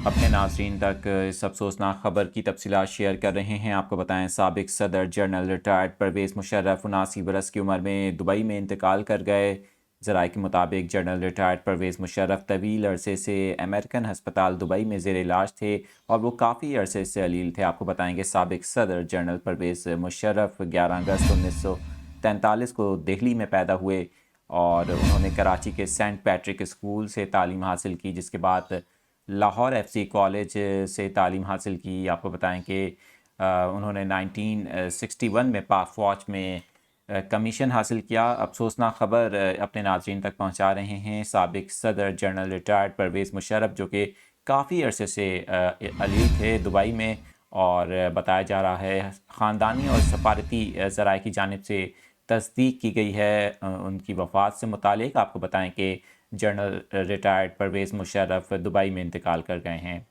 اپنے ناظرین تک اس افسوسناک خبر کی تفصیلات شیئر کر رہے ہیں۔ آپ کو بتائیں، سابق صدر جنرل ریٹائرڈ پرویز مشرف 79 برس کی عمر میں دبئی میں انتقال کر گئے۔ ذرائع کے مطابق جنرل ریٹائرڈ پرویز مشرف طویل عرصے سے امریکن ہسپتال دبئی میں زیر علاج تھے اور وہ کافی عرصے سے علیل تھے۔ آپ کو بتائیں کہ سابق صدر جنرل پرویز مشرف 11 اگست 1943 کو دہلی میں پیدا ہوئے اور انہوں نے کراچی کے سینٹ پیٹرک اسکول سے تعلیم حاصل کی، جس کے بعد لاہور ایف سی کالج سے تعلیم حاصل کی۔ آپ کو بتائیں کہ انہوں نے 1961 میں پاک فوج میں کمیشن حاصل کیا۔ افسوسناک خبر اپنے ناظرین تک پہنچا رہے ہیں۔ سابق صدر جنرل ریٹائرڈ پرویز مشرف، جو کہ کافی عرصے سے علیل تھے دبئی میں، اور بتایا جا رہا ہے خاندانی اور سفارتی ذرائع کی جانب سے تصدیق کی گئی ہے ان کی وفات سے متعلق۔ آپ کو بتائیں کہ general retired Pervez Musharraf Dubai میں انتقال کر گئے ہیں۔